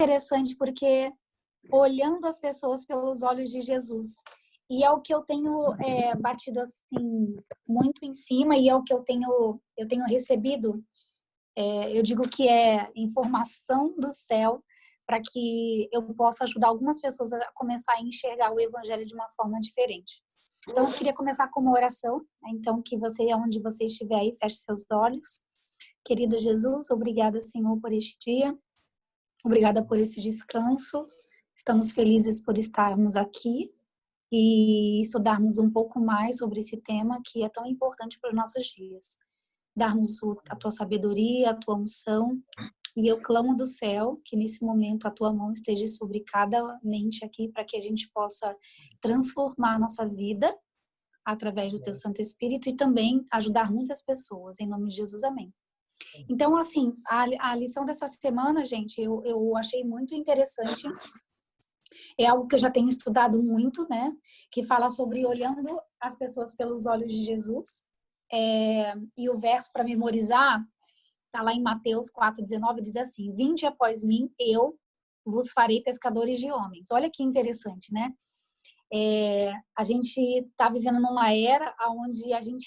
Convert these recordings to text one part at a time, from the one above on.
interessante porque olhando as pessoas pelos olhos de Jesus. E é o que eu tenho batido assim muito em cima e é o que eu tenho recebido. Eu digo que é informação do céu para que eu possa ajudar algumas pessoas a começar a enxergar o evangelho de uma forma diferente. Então, eu queria começar com uma oração. Então, que você, onde você estiver aí, feche seus olhos. Querido Jesus, obrigada, Senhor, por este dia. Obrigada por esse descanso. Estamos felizes por estarmos aqui e estudarmos um pouco mais sobre esse tema que é tão importante para os nossos dias. Darmos a tua sabedoria, a tua unção. E eu clamo do céu que nesse momento a tua mão esteja sobre cada mente aqui para que a gente possa transformar a nossa vida através do teu Santo Espírito e também ajudar muitas pessoas. Em nome de Jesus, amém. Então, assim, a lição dessa semana, gente, eu achei muito interessante. É algo que eu já tenho estudado muito, né? Que fala sobre olhando as pessoas pelos olhos de Jesus. E o verso para memorizar está lá em Mateus 4,19, diz assim: vinde após mim, eu vos farei pescadores de homens. Olha que interessante, né? A gente está vivendo numa era onde a gente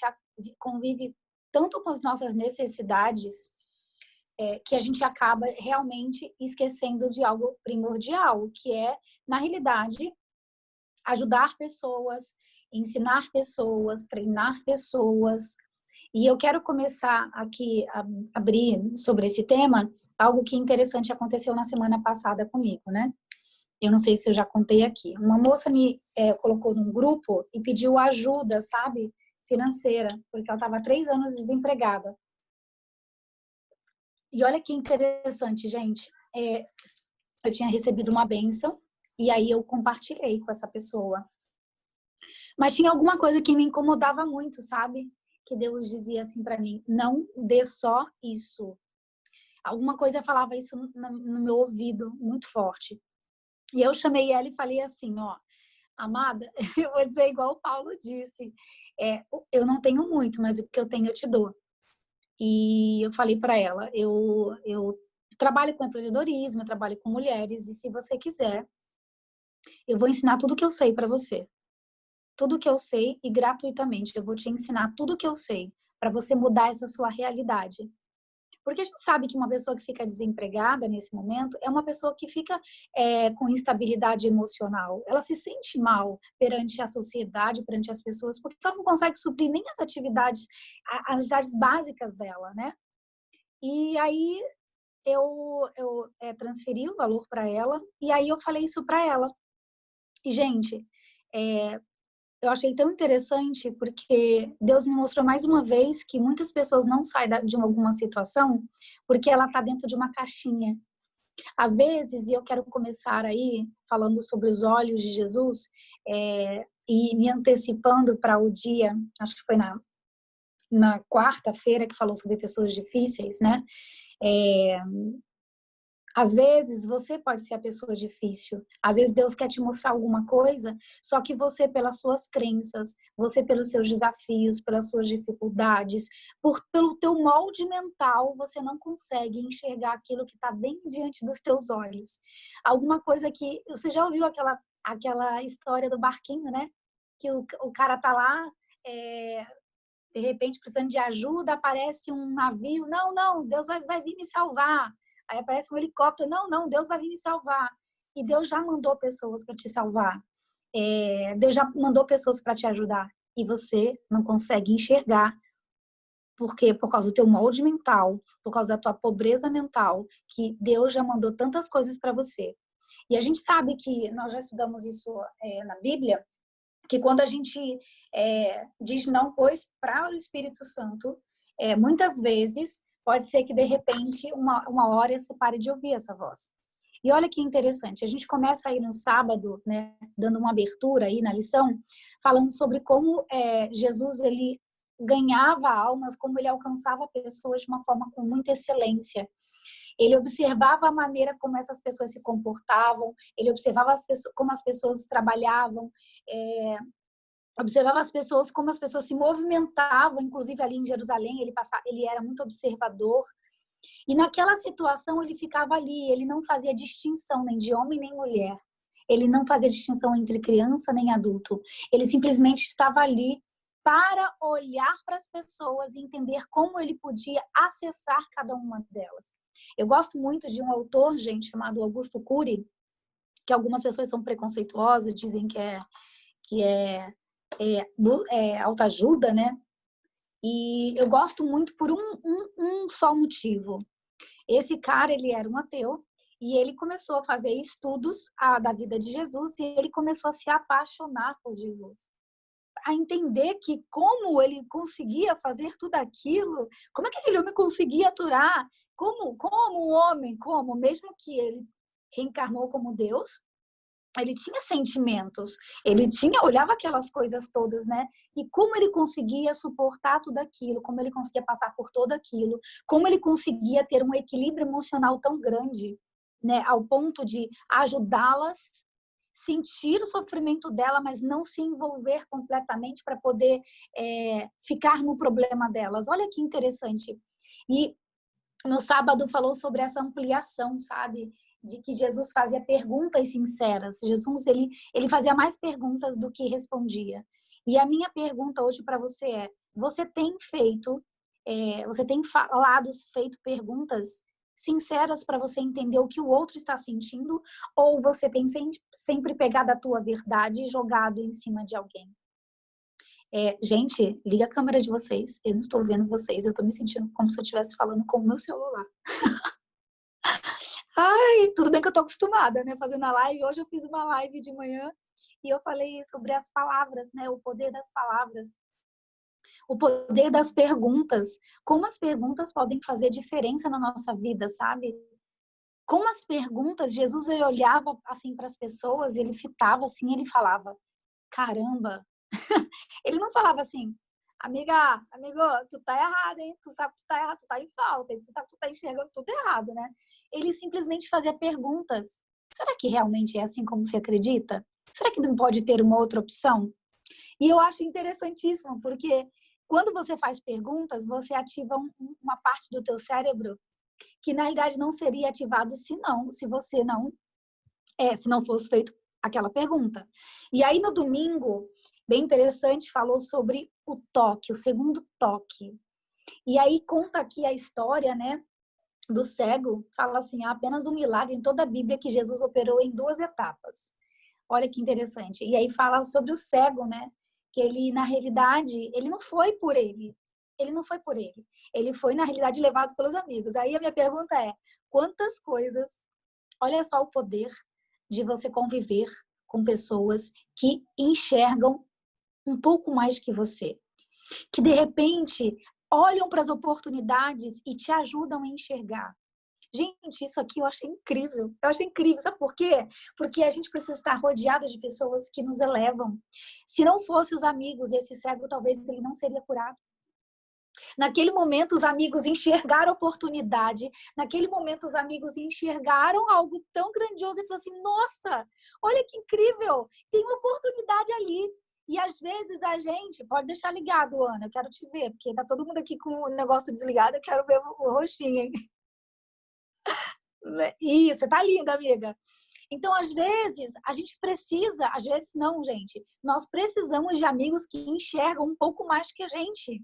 convive tanto com as nossas necessidades que a gente acaba realmente esquecendo de algo primordial, que é, na realidade, ajudar pessoas, ensinar pessoas, treinar pessoas. E eu quero começar aqui a abrir sobre esse tema, algo que interessante aconteceu na semana passada comigo, né? Eu não sei se eu já contei aqui. Uma moça me colocou num grupo e pediu ajuda, sabe? Financeira, porque ela estava 3 anos desempregada. E olha que interessante, gente. Eu tinha recebido uma bênção e aí eu compartilhei com essa pessoa. Mas tinha alguma coisa que me incomodava muito, sabe? Que Deus dizia assim para mim: não dê só isso. Alguma coisa falava isso no meu ouvido muito forte. E eu chamei ela e falei assim: ó, amada, eu vou dizer igual o Paulo disse, eu não tenho muito, mas o que eu tenho eu te dou. E eu falei para ela: eu trabalho com empreendedorismo, eu trabalho com mulheres, e se você quiser, eu vou ensinar tudo que eu sei para você. Tudo que eu sei e gratuitamente. Eu vou te ensinar tudo que eu sei para você mudar essa sua realidade. Porque a gente sabe que uma pessoa que fica desempregada nesse momento é uma pessoa que fica com instabilidade emocional. Ela se sente mal perante a sociedade, perante as pessoas, porque ela não consegue suprir nem as atividades básicas dela, né? E aí eu transferi o valor para ela e aí eu falei isso para ela. E, gente, eu achei tão interessante porque Deus me mostrou mais uma vez que muitas pessoas não saem de alguma situação porque ela está dentro de uma caixinha. Às vezes, e eu quero começar aí falando sobre os olhos de Jesus e me antecipando para o dia, acho que foi na quarta-feira que falou sobre pessoas difíceis, né? Às vezes, você pode ser a pessoa difícil. Às vezes, Deus quer te mostrar alguma coisa, só que você, pelas suas crenças, você pelos seus desafios, pelas suas dificuldades, pelo teu molde mental, você não consegue enxergar aquilo que está bem diante dos teus olhos. Alguma coisa que... Você já ouviu aquela história do barquinho, né? Que o cara tá lá, de repente, precisando de ajuda, aparece um navio. Não, Deus vai vir me salvar. Aí aparece um helicóptero. Não, Deus vai vir me salvar. E Deus já mandou pessoas para te salvar. Deus já mandou pessoas para te ajudar. E você não consegue enxergar. Por quê? Por causa do teu molde mental, por causa da tua pobreza mental, que Deus já mandou tantas coisas para você. E a gente sabe que, nós já estudamos isso na Bíblia, que quando a gente diz não, pois, para o Espírito Santo, muitas vezes pode ser que de repente uma hora você pare de ouvir essa voz. E olha que interessante, a gente começa aí no sábado, né, dando uma abertura aí na lição, falando sobre como Jesus ele ganhava almas, como ele alcançava pessoas de uma forma com muita excelência. Ele observava a maneira como essas pessoas se comportavam, ele observava como as pessoas trabalhavam, observava as pessoas, como as pessoas se movimentavam, inclusive ali em Jerusalém, ele era muito observador. E naquela situação ele ficava ali, ele não fazia distinção nem de homem nem mulher. Ele não fazia distinção entre criança nem adulto. Ele simplesmente estava ali para olhar para as pessoas e entender como ele podia acessar cada uma delas. Eu gosto muito de um autor, gente, chamado Augusto Cury, que algumas pessoas são preconceituosas, dizem que é autoajuda, né? E eu gosto muito por um só motivo. Esse cara, ele era um ateu e ele começou a fazer estudos da vida de Jesus e ele começou a se apaixonar por Jesus. A entender que como ele conseguia fazer tudo aquilo, como é que aquele homem conseguia aturar? Como o homem, mesmo que ele reencarnou como Deus, ele tinha sentimentos, olhava aquelas coisas todas, né? E como ele conseguia suportar tudo aquilo, como ele conseguia passar por tudo aquilo, como ele conseguia ter um equilíbrio emocional tão grande, né? Ao ponto de ajudá-las, sentir o sofrimento dela, mas não se envolver completamente para poder ficar no problema delas. Olha que interessante. E no sábado falou sobre essa ampliação, sabe? De que Jesus fazia perguntas sinceras. Jesus, ele fazia mais perguntas do que respondia. E a minha pergunta hoje para você é, você tem feito perguntas sinceras para você entender o que o outro está sentindo, ou você tem sempre pegado a tua verdade e jogado em cima de alguém? Gente, liga a câmera de vocês. Eu não estou vendo vocês. Eu estou me sentindo como se eu estivesse falando com o meu celular. Ai, tudo bem que eu estou acostumada, né? Fazendo a live. Hoje eu fiz uma live de manhã e eu falei sobre as palavras, né? O poder das palavras. O poder das perguntas. Como as perguntas podem fazer diferença na nossa vida, sabe? Como as perguntas, Jesus ele olhava assim para as pessoas, ele fitava assim, ele falava: caramba, ele não falava assim, amigo, tu tá errado, hein? Tu sabe que tu tá errado, tu tá em falta, tu sabe que tu tá enxergando tudo errado, né? Ele simplesmente fazia perguntas. Será que realmente é assim como você acredita? Será que não pode ter uma outra opção? E eu acho interessantíssimo, porque quando você faz perguntas, você ativa uma parte do teu cérebro que na realidade não seria ativado se não fosse feito aquela pergunta. E aí no domingo, bem interessante, falou sobre o toque, o segundo toque. E aí conta aqui a história, né, do cego, fala assim, há apenas um milagre em toda a Bíblia que Jesus operou em 2 etapas. Olha que interessante. E aí fala sobre o cego, né, que ele, na realidade, ele não foi por ele. Ele não foi por ele. Ele foi, na realidade, levado pelos amigos. Aí a minha pergunta é, quantas coisas, olha só o poder de você conviver com pessoas que enxergam um pouco mais que você, que de repente olham para as oportunidades e te ajudam a enxergar. Gente, isso aqui eu achei incrível. Eu achei incrível. Sabe por quê? Porque a gente precisa estar rodeado de pessoas que nos elevam. Se não fossem os amigos, esse cego talvez ele não seria curado. Naquele momento, os amigos enxergaram a oportunidade. Naquele momento, os amigos enxergaram algo tão grandioso e falaram assim, nossa, olha que incrível, tem uma oportunidade ali. E às vezes a gente, pode deixar ligado, Ana, eu quero te ver, porque tá todo mundo aqui com o negócio desligado, eu quero ver o rostinho, hein? Isso, tá linda, amiga. Então, às vezes, a gente precisa, às vezes não, gente, nós precisamos de amigos que enxergam um pouco mais que a gente.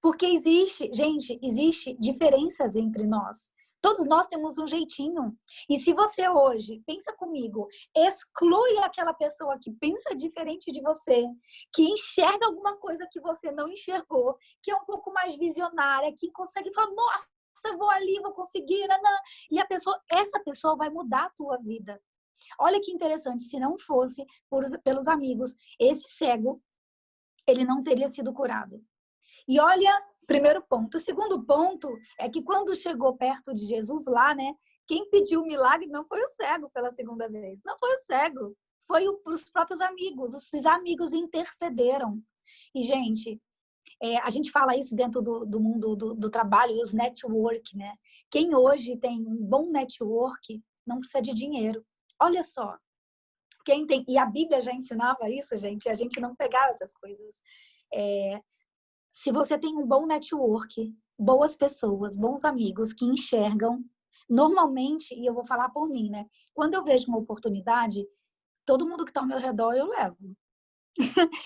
Porque existe diferenças entre nós. Todos nós temos um jeitinho. E se você hoje, pensa comigo, exclui aquela pessoa que pensa diferente de você, que enxerga alguma coisa que você não enxergou, que é um pouco mais visionária, que consegue falar, nossa, eu vou ali, vou conseguir, nanã. E essa pessoa vai mudar a tua vida. Olha que interessante, se não fosse pelos amigos, esse cego, ele não teria sido curado. E olha, primeiro ponto. O segundo ponto é que quando chegou perto de Jesus lá, né? Quem pediu o milagre não foi o cego pela segunda vez. Não foi o cego. Foi os próprios amigos. Os amigos intercederam. E, gente, a gente fala isso dentro do mundo do trabalho, os network, né? Quem hoje tem um bom network não precisa de dinheiro. Olha só. E a Bíblia já ensinava isso, gente. A gente não pegava essas coisas. Se você tem um bom network, boas pessoas, bons amigos que enxergam. Normalmente, e eu vou falar por mim, né? Quando eu vejo uma oportunidade, todo mundo que está ao meu redor eu levo.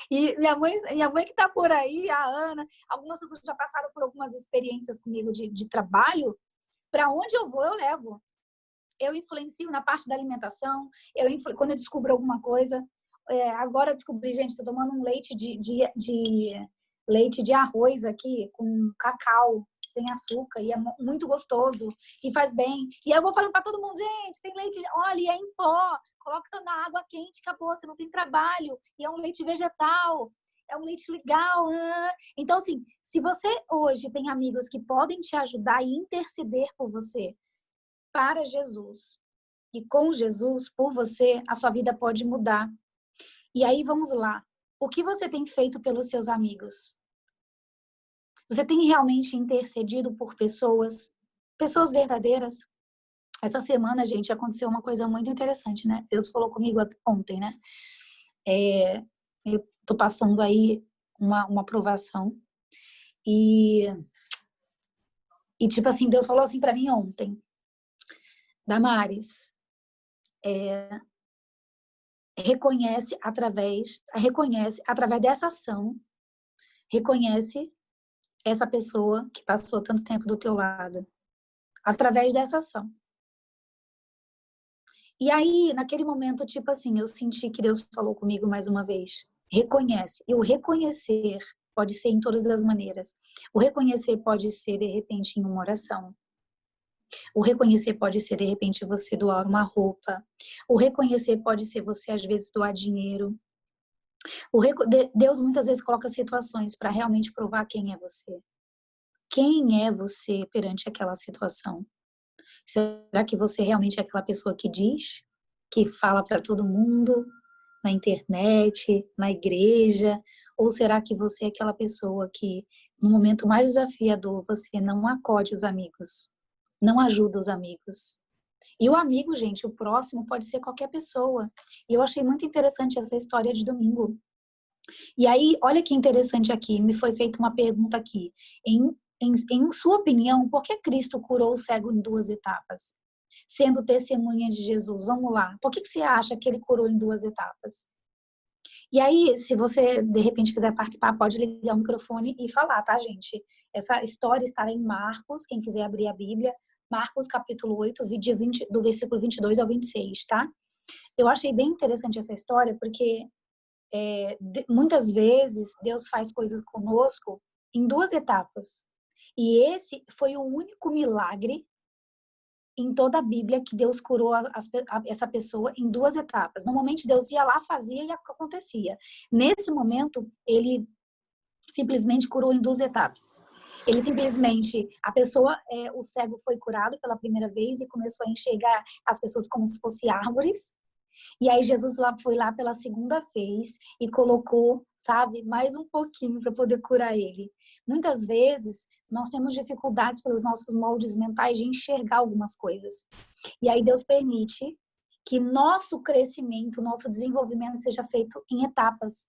E minha mãe que está por aí, a Ana, algumas pessoas já passaram por algumas experiências comigo de trabalho. Para onde eu vou, eu levo. Eu influencio na parte da alimentação, quando eu descubro alguma coisa. Agora eu descobri, gente, estou tomando um leite leite de arroz aqui com cacau, sem açúcar, e é muito gostoso, e faz bem. E eu vou falando para todo mundo, gente, tem leite, olha, é em pó, coloca na água quente, acabou, você não tem trabalho, e é um leite vegetal, é um leite legal. Então, assim, se você hoje tem amigos que podem te ajudar e interceder por você, para Jesus, e com Jesus, por você, a sua vida pode mudar. E aí, vamos lá. O que você tem feito pelos seus amigos? Você tem realmente intercedido por pessoas verdadeiras? Essa semana, gente, aconteceu uma coisa muito interessante, né? Deus falou comigo ontem, né? Eu tô passando aí uma aprovação e tipo assim, Deus falou assim para mim ontem: Damares, reconhece através dessa ação, reconhece essa pessoa que passou tanto tempo do teu lado, através dessa ação. E aí, naquele momento, tipo assim, eu senti que Deus falou comigo mais uma vez. Reconhece. E o reconhecer pode ser em todas as maneiras. O reconhecer pode ser, de repente, em uma oração. O reconhecer pode ser, de repente, você doar uma roupa. O reconhecer pode ser você, às vezes, doar dinheiro. Deus, muitas vezes, coloca situações para realmente provar quem é você. Quem é você perante aquela situação? Será que você realmente é aquela pessoa que diz, que fala para todo mundo, na internet, na igreja? Ou será que você é aquela pessoa que, no momento mais desafiador, você não acode os amigos, não ajuda os amigos? E o amigo, gente, o próximo pode ser qualquer pessoa. E eu achei muito interessante essa história de domingo. E aí, olha que interessante aqui, me foi feita uma pergunta aqui. Em sua opinião, por que Cristo curou o cego em duas etapas? Sendo testemunha de Jesus, vamos lá. Por que você acha que ele curou em duas etapas? E aí, se você, de repente, quiser participar, pode ligar o microfone e falar, tá, gente? Essa história está em Marcos, quem quiser abrir a Bíblia, Marcos capítulo 8, do versículo 22 ao 26, tá? Eu achei bem interessante essa história, porque muitas vezes Deus faz coisas conosco em duas etapas. E esse foi o único milagre em toda a Bíblia que Deus curou essa pessoa em duas etapas. Normalmente Deus ia lá, fazia e acontecia. Nesse momento, ele simplesmente curou em duas etapas. Ele simplesmente, o cego foi curado pela primeira vez e começou a enxergar as pessoas como se fossem árvores. E aí Jesus foi lá pela segunda vez e colocou, sabe, mais um pouquinho para poder curar ele. Muitas vezes nós temos dificuldades pelos nossos moldes mentais de enxergar algumas coisas. E aí Deus permite que nosso crescimento, nosso desenvolvimento seja feito em etapas.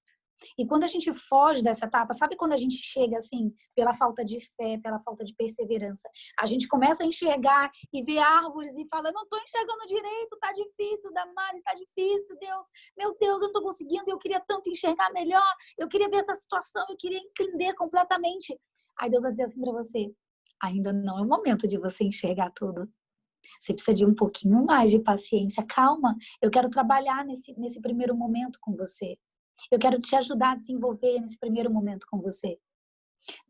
E quando a gente foge dessa etapa, sabe quando a gente chega assim, pela falta de fé, pela falta de perseverança, a gente começa a enxergar e ver árvores e fala, não estou enxergando direito, tá difícil, Damares, tá difícil, Deus, meu Deus, eu não estou conseguindo, eu queria tanto enxergar melhor, eu queria ver essa situação, eu queria entender completamente. Aí Deus vai dizer assim para você, ainda não é o momento de você enxergar tudo. Você precisa de um pouquinho mais de paciência, calma, eu quero trabalhar nesse primeiro momento com você. Eu quero te ajudar a desenvolver nesse primeiro momento com você.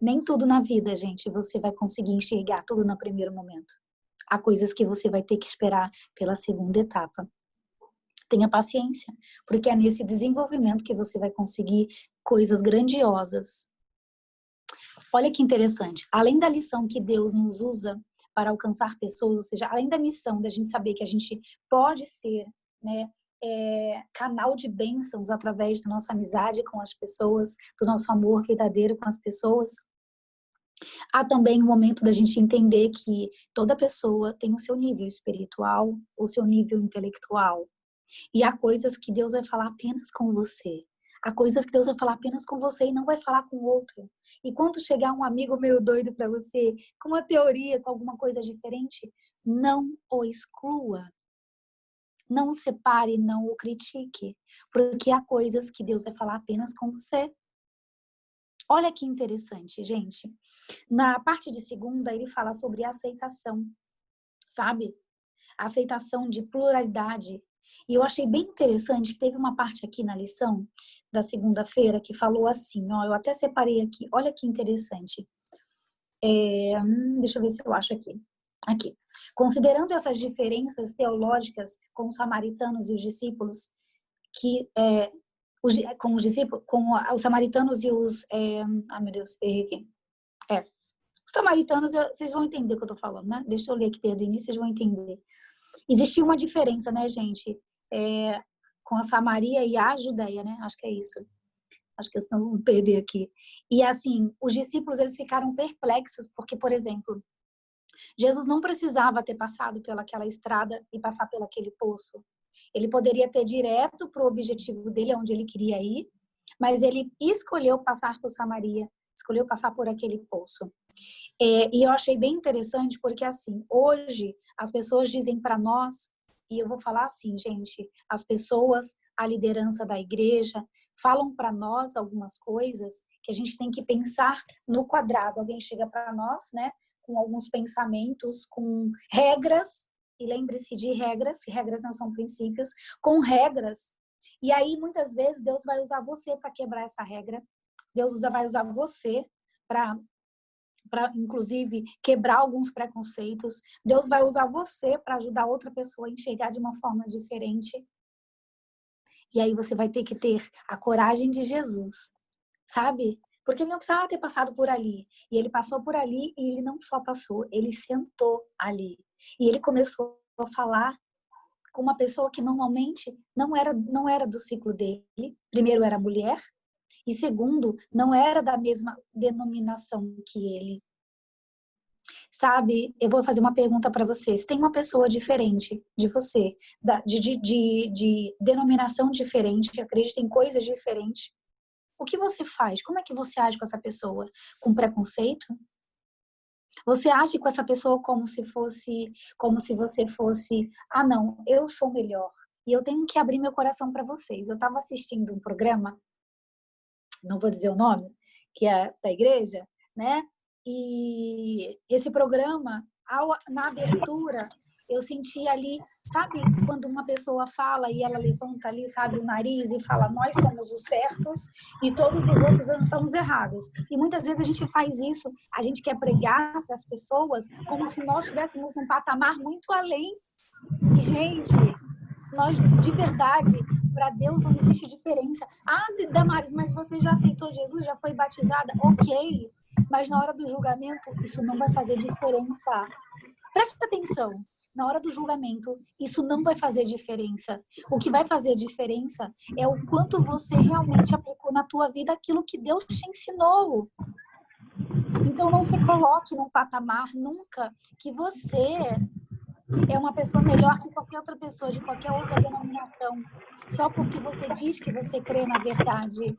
Nem tudo na vida, gente, você vai conseguir enxergar tudo no primeiro momento. Há coisas que você vai ter que esperar pela segunda etapa. Tenha paciência, porque é nesse desenvolvimento que você vai conseguir coisas grandiosas. Olha que interessante. Além da lição que Deus nos usa para alcançar pessoas, ou seja, além da missão da gente saber que a gente pode ser, né, canal de bênçãos através da nossa amizade com as pessoas, do nosso amor verdadeiro com as pessoas. Há também o momento da gente entender que toda pessoa tem o seu nível espiritual, o seu nível intelectual. E há coisas que Deus vai falar apenas com você. Há coisas que Deus vai falar apenas com você e não vai falar com o outro. E quando chegar um amigo meio doido para você, com uma teoria, com alguma coisa diferente, não o exclua. Não o separe, não o critique. Porque há coisas que Deus vai falar apenas com você. Olha que interessante, gente. Na parte de segunda, ele fala sobre aceitação, sabe? A aceitação de pluralidade. E eu achei bem interessante que teve uma parte aqui na lição da segunda-feira que falou assim, ó, eu até separei aqui, olha que interessante. Deixa eu ver se eu acho aqui. Aqui. Considerando essas diferenças teológicas com os samaritanos e os discípulos, com os discípulos, com os samaritanos e os, meu Deus, errei aqui. Os samaritanos, vocês vão entender o que eu tô falando, né? Deixa eu ler aqui desde o início, vocês vão entender. Existia uma diferença, né, gente? Com a Samaria e a Judeia, né? Acho que é isso. Acho que eu não vou perder aqui. E assim, os discípulos, eles ficaram perplexos, porque, por exemplo, Jesus não precisava ter passado pelaquela estrada e passar pelaquele poço. Ele poderia ter direto para o objetivo dele, onde ele queria ir, mas ele escolheu passar por Samaria, escolheu passar por aquele poço. E eu achei bem interessante porque, assim, hoje as pessoas dizem para nós, e eu vou falar assim, gente, as pessoas, a liderança da igreja, falam para nós algumas coisas que a gente tem que pensar no quadrado. Alguém chega para nós, né, com alguns pensamentos, com regras, e lembre-se de regras, que regras não são princípios, com regras. E aí, muitas vezes, Deus vai usar você para quebrar essa regra. Deus vai usar você para, inclusive, quebrar alguns preconceitos. Deus vai usar você para ajudar outra pessoa a enxergar de uma forma diferente. E aí você vai ter que ter a coragem de Jesus, sabe? Porque ele não precisava ter passado por ali. E ele passou por ali e ele não só passou, ele sentou ali. E ele começou a falar com uma pessoa que normalmente não era do ciclo dele. Primeiro, era mulher. E segundo, não era da mesma denominação que ele. Sabe, eu vou fazer uma pergunta para vocês. Tem uma pessoa diferente de você, de denominação diferente, acredita em coisas diferentes. O que você faz? Como é que você age com essa pessoa? Com preconceito? Você age com essa pessoa como se você fosse, ah, não, eu sou melhor. E eu tenho que abrir meu coração para vocês. Eu estava assistindo um programa, não vou dizer o nome, que é da igreja, né? E esse programa, na abertura, eu senti ali, sabe, quando uma pessoa fala e ela levanta ali, sabe, o nariz e fala, nós somos os certos e todos os outros estamos errados. E muitas vezes a gente faz isso, a gente quer pregar para as pessoas como se nós estivéssemos num patamar muito além. E, gente, nós, de verdade, para Deus não existe diferença. Ah, Damares, mas você já aceitou Jesus, já foi batizada? Ok, mas na hora do julgamento, isso não vai fazer diferença. Preste atenção. Na hora do julgamento, isso não vai fazer diferença. O que vai fazer diferença é o quanto você realmente aplicou na tua vida aquilo que Deus te ensinou. Então, não se coloque num patamar nunca que você é uma pessoa melhor que qualquer outra pessoa de qualquer outra denominação, só porque você diz que você crê na verdade.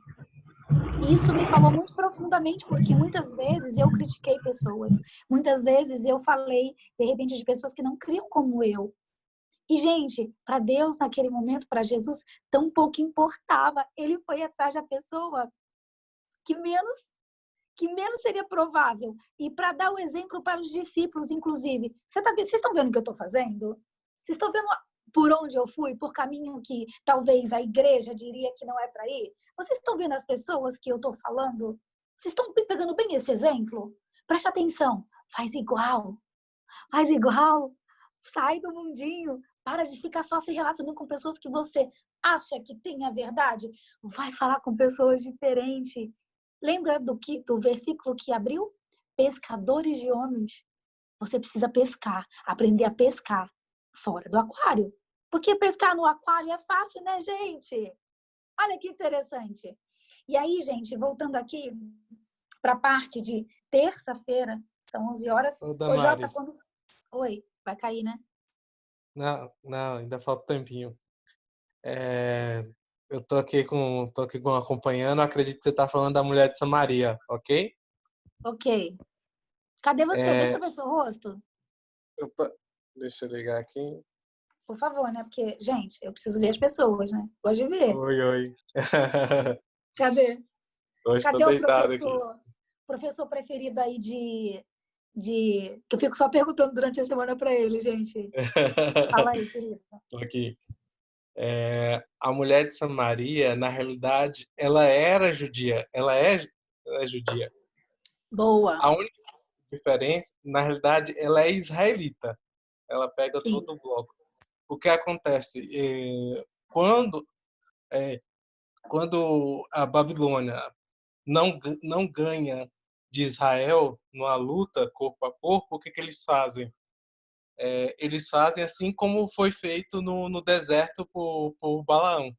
Isso me falou muito profundamente, porque muitas vezes eu critiquei pessoas, muitas vezes eu falei, de repente, de pessoas que não criam como eu. E, gente, para Deus, naquele momento, para Jesus, tão pouco importava. Ele foi atrás da pessoa que menos seria provável. E para dar o exemplo para os discípulos, inclusive. Vocês estão vendo o que eu estou fazendo? Vocês estão vendo por onde eu fui? Por caminho que talvez a igreja diria que não é para ir? Vocês estão vendo as pessoas que eu estou falando? Vocês estão pegando bem esse exemplo? Preste atenção. Faz igual. Faz igual. Sai do mundinho. Para de ficar só se relacionando com pessoas que você acha que tem a verdade. Vai falar com pessoas diferentes. Lembra do versículo que abriu? Pescadores de homens. Você precisa pescar, aprender a pescar fora do aquário. Porque pescar no aquário é fácil, né, gente? Olha que interessante. E aí, gente, voltando aqui para a parte de terça-feira, são 11 horas. Ô, Ô, Jota, Damares. quando... Oi, vai cair, né? Não, ainda falta um tempinho. eu tô aqui acompanhando, acredito que você tá falando da mulher de Samaria, ok? Ok. Cadê você? Deixa É, eu ver seu rosto. opa, deixa eu ligar aqui. Por favor, né? Porque, gente, eu preciso ver as pessoas, né? Gosto de ver. Oi, oi. Cadê? Hoje tô Cadê o deitado aqui. professor preferido aí que eu fico só perguntando durante a semana para ele, gente. Fala aí, querida. Tô aqui. A mulher de Samaria, na realidade, ela era judia. Ela é judia. Boa. A única diferença, na realidade, ela é israelita. Ela pega Sim. todo o bloco. O que acontece? Quando, é, quando a Babilônia não ganha de Israel numa luta corpo a corpo, o que eles fazem? Eles fazem assim como foi feito no deserto por Balaão.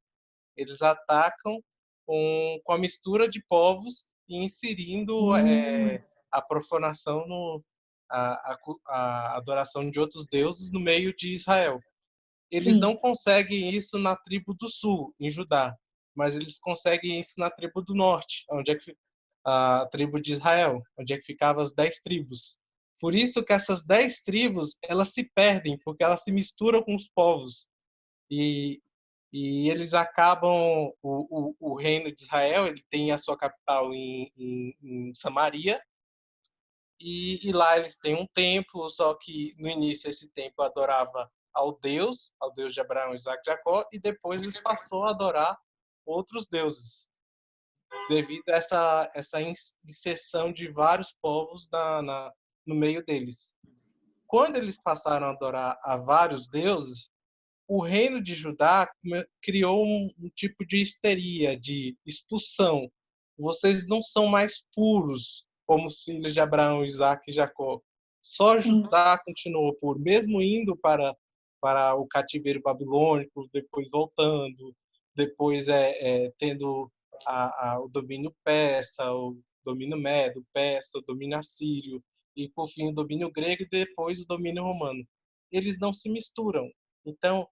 Eles atacam com a mistura de povos e inserindo Hum, a profanação, a adoração de outros deuses no meio de Israel. Eles não sim. conseguem isso na tribo do sul, em Judá, mas eles conseguem isso na tribo do norte, onde é que fica a tribo de Israel, onde é que ficavam as 10 tribos. Por isso que essas 10 tribos, elas se perdem, porque elas se misturam com os povos. E, e eles acabam, o reino de Israel, ele tem a sua capital em Samaria, e lá eles têm um templo, só que no início esse templo adorava ao Deus de Abraão, Isaac e Jacó, e depois eles passou a adorar outros deuses, devido a essa inserção de vários povos no meio deles. Quando eles passaram a adorar a vários deuses, o reino de Judá criou um tipo de histeria, de expulsão. Vocês não são mais puros como os filhos de Abraão, Isaac e Jacó. Só Sim. Judá continuou puro, mesmo indo para o cativeiro babilônico, depois voltando, depois tendo o domínio persa, o domínio medo, persa, o domínio assírio, e por fim o domínio grego e depois o domínio romano. Eles não se misturam. Então,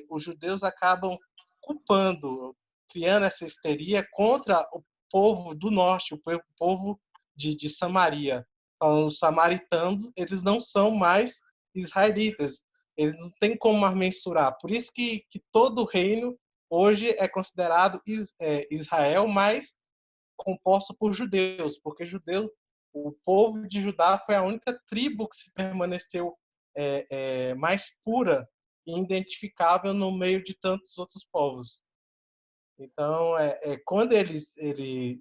os judeus acabam culpando, criando essa histeria contra o povo do norte, o povo de Samaria. Falando, os samaritanos, eles não são mais israelitas. Eles não têm como mais mensurar. Por isso que todo o reino hoje é considerado Israel, mas composto por judeus, porque o povo de Judá foi a única tribo que se permaneceu mais pura e identificável no meio de tantos outros povos. Então, quando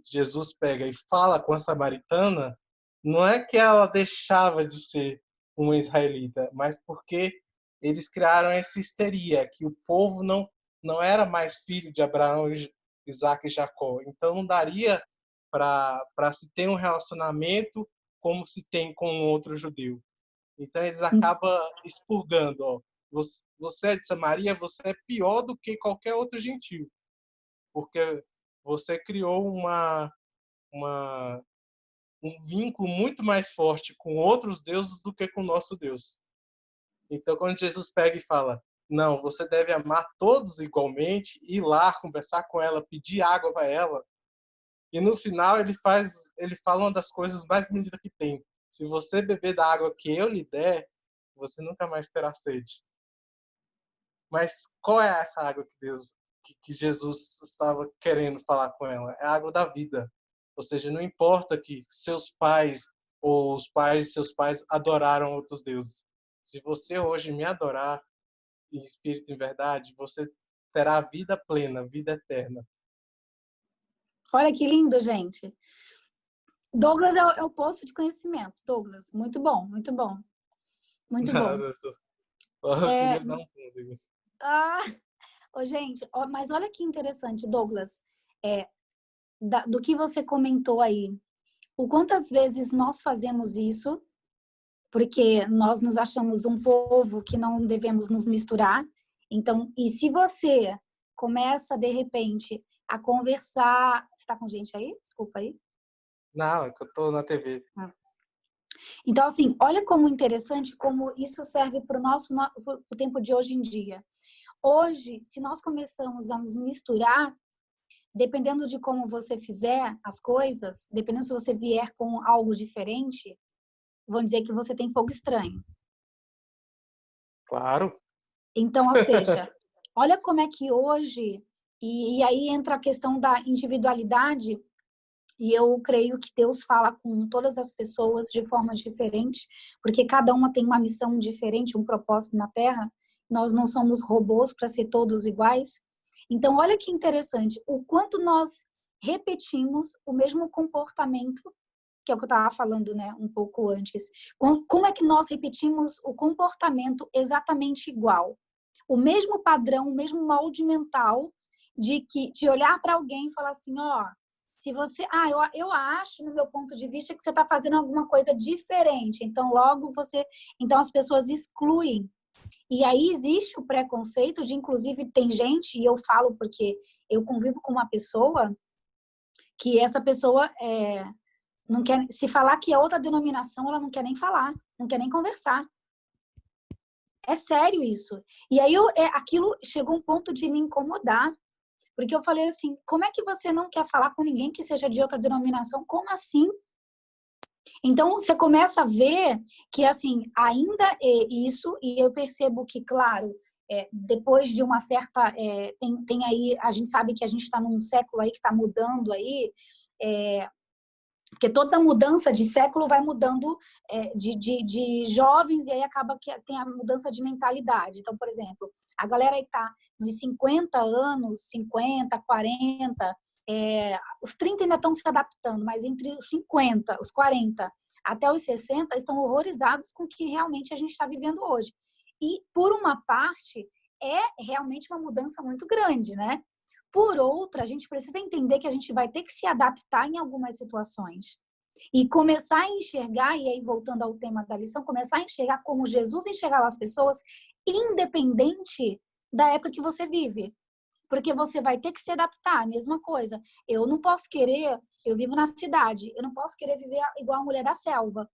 Jesus pega e fala com a samaritana, não é que ela deixava de ser uma israelita, mas porque eles criaram essa histeria, que o povo não era mais filho de Abraão, Isaac e Jacó. Então, não daria para se ter um relacionamento como se tem com um outro judeu. Então eles acabam expurgando, ó, você é de Samaria, você é pior do que qualquer outro gentio, porque você criou uma, um vínculo muito mais forte com outros deuses do que com o nosso Deus. Então quando Jesus pega e fala, não, você deve amar todos igualmente, ir lá conversar com ela, pedir água para ela, e no final ele fala uma das coisas mais bonitas que tem. Se você beber da água que eu lhe der, você nunca mais terá sede. Mas qual é essa água que Jesus estava querendo falar com ela? É a água da vida. Ou seja, não importa que seus pais ou os pais de seus pais adoraram outros deuses. Se você hoje me adorar em espírito e em verdade, você terá vida plena, vida eterna. Olha que lindo, gente. Douglas é o poço de conhecimento. Douglas, muito bom, muito bom. Muito bom. Nada, só É, queria dar um pulo. ah, gente, mas olha que interessante, Douglas, do que você comentou aí. O quantas vezes nós fazemos isso, porque nós nos achamos um povo que não devemos nos misturar. Então, e se você começa, de repente, a conversar... Você está com gente aí? Desculpa aí. Não, é que eu tô na TV. Então, assim, olha como interessante como isso serve para o tempo de hoje em dia. Hoje, se nós começamos a nos misturar, dependendo de como você fizer as coisas, dependendo se você vier com algo diferente, vão dizer que você tem fogo estranho. Claro. Então, ou seja, olha como é que hoje, e aí entra a questão da individualidade, e eu creio que Deus fala com todas as pessoas de forma diferente, porque cada uma tem uma missão diferente, um propósito na Terra. Nós não somos robôs para ser todos iguais. Então, olha que interessante, o quanto nós repetimos o mesmo comportamento, que é o que eu estava falando, né, um pouco antes. Como é que nós repetimos o comportamento exatamente igual? O mesmo padrão, o mesmo molde mental de olhar para alguém e falar assim, ó, se você, eu acho, no meu ponto de vista, que você está fazendo alguma coisa diferente. Então, logo então as pessoas excluem. E aí existe o preconceito de, inclusive, tem gente, e eu falo porque eu convivo com uma pessoa que essa pessoa não quer, se falar que é outra denominação, ela não quer nem falar, não quer nem conversar. É sério isso. E aí aquilo chegou um ponto de me incomodar, porque eu falei assim, como é que você não quer falar com ninguém que seja de outra denominação? Como assim? Então, você começa a ver que, assim, ainda é isso, e eu percebo que, claro, depois de uma certa... tem aí, a gente sabe que a gente está num século aí que está mudando aí, porque toda mudança de século vai mudando de jovens, e aí acaba que tem a mudança de mentalidade. Então, por exemplo, a galera aí que está nos 50 anos, 50, 40, os 30 ainda estão se adaptando, mas entre os 50, os 40 até os 60 estão horrorizados com o que realmente a gente está vivendo hoje. E, por uma parte, é realmente uma mudança muito grande, né? Por outra, a gente precisa entender que a gente vai ter que se adaptar em algumas situações. E começar a enxergar, e aí voltando ao tema da lição, começar a enxergar como Jesus enxergava as pessoas, independente da época que você vive. Porque você vai ter que se adaptar, a mesma coisa. Eu não posso querer, eu vivo na cidade, eu não posso querer viver igual a mulher da selva,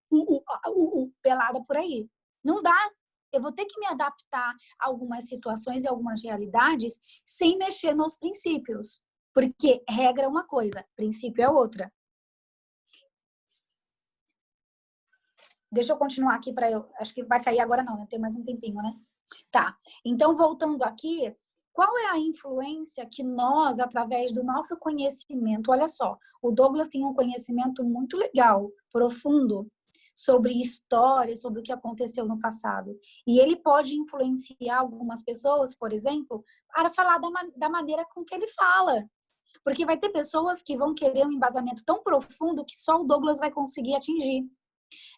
pelada por aí. Não dá. Eu vou ter que me adaptar a algumas situações e algumas realidades sem mexer nos princípios. Porque regra é uma coisa, princípio é outra. Deixa eu continuar aqui para eu... Acho que vai cair agora não, né? Tem mais um tempinho, né? Tá. Então, voltando aqui, qual é a influência que nós, através do nosso conhecimento... Olha só, o Douglas tem um conhecimento muito legal, profundo, sobre história, sobre o que aconteceu no passado. E ele pode influenciar algumas pessoas, por exemplo, para falar da maneira com que ele fala. Porque vai ter pessoas que vão querer um embasamento tão profundo que só o Douglas vai conseguir atingir.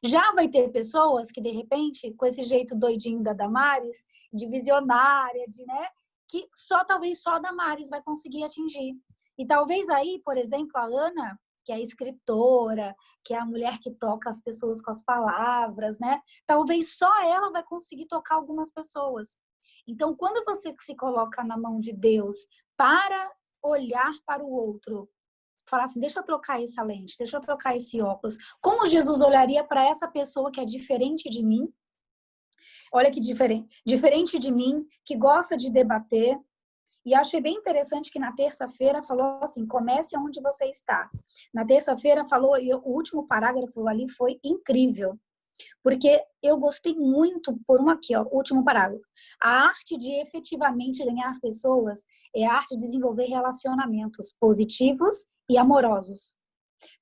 Já vai ter pessoas que, de repente, com esse jeito doidinho da Damares, de visionária, né, que talvez só a Damares vai conseguir atingir. E talvez aí, por exemplo, a Ana, que é escritora, que é a mulher que toca as pessoas com as palavras, né? Talvez só ela vai conseguir tocar algumas pessoas. Então, quando você se coloca na mão de Deus para olhar para o outro, falar assim, deixa eu trocar essa lente, deixa eu trocar esse óculos. Como Jesus olharia para essa pessoa que é diferente de mim? Olha que diferente. Diferente de mim, que gosta de debater. E achei bem interessante que na terça-feira falou assim, comece onde você está. Na terça-feira falou, e o último parágrafo ali foi incrível. Porque eu gostei muito, aqui, ó, último parágrafo. A arte de efetivamente ganhar pessoas é a arte de desenvolver relacionamentos positivos e amorosos.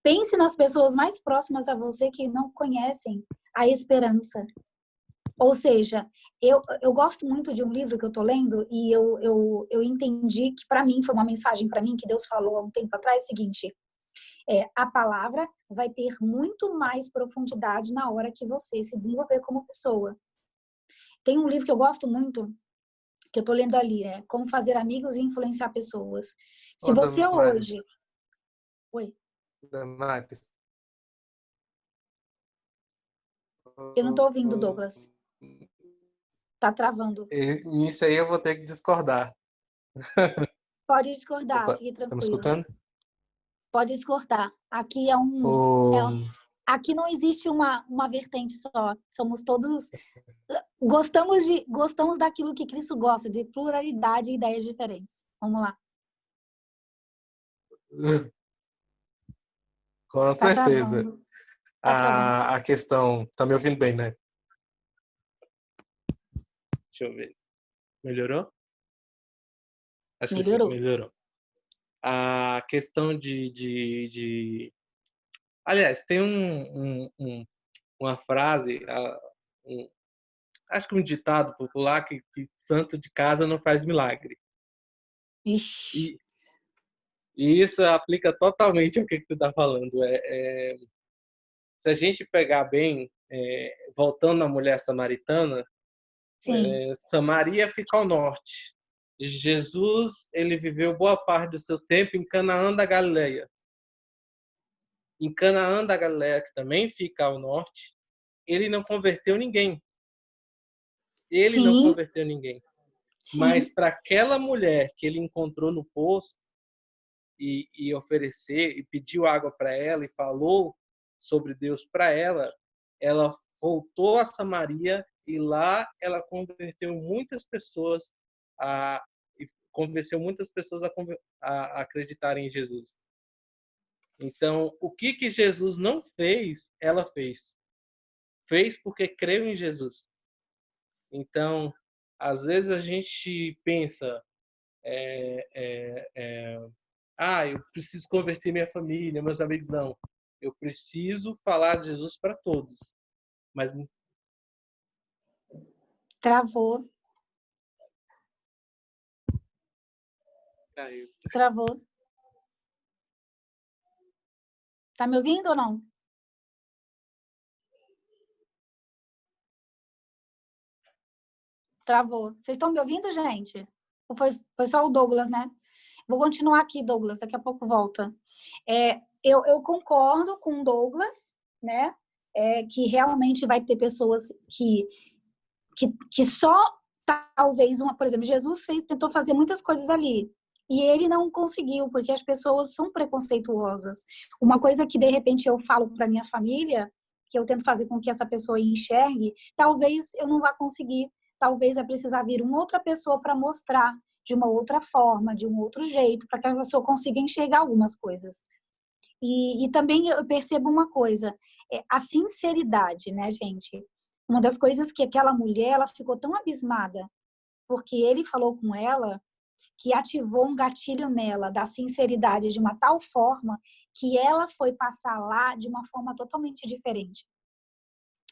Pense nas pessoas mais próximas a você que não conhecem a esperança. Ou seja, eu gosto muito de um livro que eu estou lendo e eu entendi que, para mim, foi uma mensagem para mim que Deus falou há um tempo atrás, o seguinte, a palavra vai ter muito mais profundidade na hora que você se desenvolver como pessoa. Tem um livro que eu gosto muito, que eu estou lendo ali, Como Fazer Amigos e Influenciar Pessoas. Se você Damares, hoje... Oi? Damares. Eu não estou ouvindo, Douglas. Tá travando. Nisso aí eu vou ter que discordar. Pode discordar, Opa, fique tá me tranquilo. escutando? Pode discordar. Aqui é um... O... aqui não existe uma vertente só. Somos todos gostamos daquilo que Cristo gosta, de pluralidade e ideias diferentes. Vamos lá. Com Tá certeza. travando. Tá travando. A questão... Tá me ouvindo bem, né? Deixa eu ver. Melhorou? Acho que sim, Melhorou. melhorou. A questão Aliás, tem uma frase, acho que um ditado popular que santo de casa não faz milagre. Ixi. E, e isso aplica totalmente ao que tu está falando. Se a gente pegar bem, voltando à mulher samaritana, Sim. Samaria fica ao norte. Jesus, ele viveu boa parte do seu tempo em Canaã da Galileia. Em Canaã da Galileia, que também fica ao norte, ele não converteu ninguém. Ele não Sim. converteu ninguém. Sim. Mas para aquela mulher que ele encontrou no poço e oferecer, e pediu água para ela e falou sobre Deus para ela, ela voltou a Samaria e lá ela converteu muitas pessoas e convenceu muitas pessoas a acreditarem em Jesus. Então, o que Jesus não fez, ela fez. Fez porque creu em Jesus. Então, às vezes a gente pensa, eu preciso converter minha família, meus amigos. Não. Eu preciso falar de Jesus para todos. Mas Travou. caiu. Travou. Tá me ouvindo ou não? Travou. Vocês estão me ouvindo, gente? Ou foi só o Douglas, né? Vou continuar aqui, Douglas. Daqui a pouco volta. Eu concordo com o Douglas, né? Que realmente vai ter pessoas que só talvez por exemplo, Jesus tentou fazer muitas coisas ali e ele não conseguiu porque as pessoas são preconceituosas. Uma coisa que de repente eu falo para minha família, que eu tento fazer com que essa pessoa enxergue, talvez eu não vá conseguir, talvez vai precisar vir uma outra pessoa para mostrar de uma outra forma, de um outro jeito, para que a pessoa consiga enxergar algumas coisas. E também eu percebo uma coisa, a sinceridade, né, gente? Uma das coisas que aquela mulher, ela ficou tão abismada, porque ele falou com ela, que ativou um gatilho nela da sinceridade de uma tal forma que ela foi passar lá de uma forma totalmente diferente.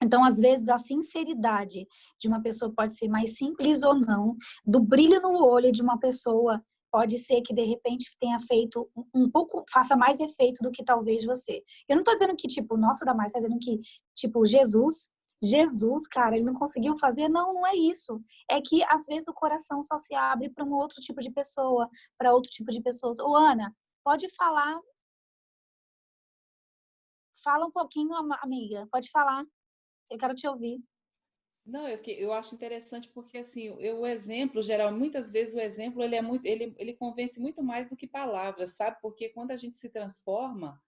Então, às vezes, a sinceridade de uma pessoa pode ser mais simples ou não, do brilho no olho de uma pessoa pode ser que, de repente, tenha feito um pouco, faça mais efeito do que talvez você. Eu não estou dizendo que, tipo, nossa, Damares, está dizendo que, tipo, Jesus, cara, ele não conseguiu fazer. Não, não é isso. É que, às vezes, o coração só se abre para um outro tipo de pessoa, para outro tipo de pessoas. Ô, Ana, pode falar. Fala um pouquinho, amiga. Pode falar. Eu quero te ouvir. Não, eu acho interessante porque assim, o exemplo geral, muitas vezes o exemplo ele convence muito mais do que palavras, sabe? Porque quando a gente se transforma,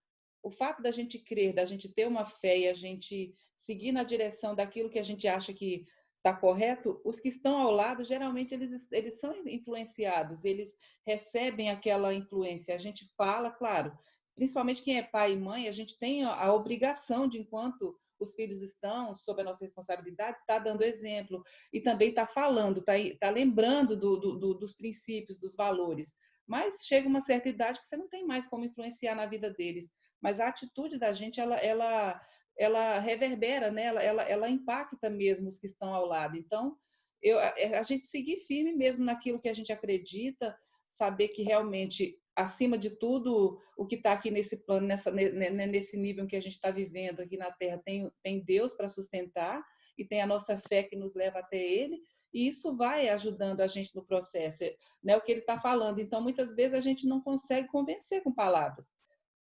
o fato da gente crer, da gente ter uma fé e a gente seguir na direção daquilo que a gente acha que está correto, os que estão ao lado, geralmente eles são influenciados, eles recebem aquela influência. A gente fala, claro, principalmente quem é pai e mãe, a gente tem a obrigação de, enquanto os filhos estão sob a nossa responsabilidade, está dando exemplo e também está falando, está lembrando dos princípios, dos valores. Mas chega uma certa idade que você não tem mais como influenciar na vida deles. Mas a atitude da gente, ela reverbera, né? Ela impacta mesmo os que estão ao lado. Então, a gente seguir firme mesmo naquilo que a gente acredita, saber que realmente, acima de tudo, o que está aqui nesse plano, nesse nível que a gente está vivendo aqui na Terra, tem Deus para sustentar e tem a nossa fé que nos leva até Ele, e isso vai ajudando a gente no processo, né? O que ele está falando. Então, muitas vezes a gente não consegue convencer com palavras.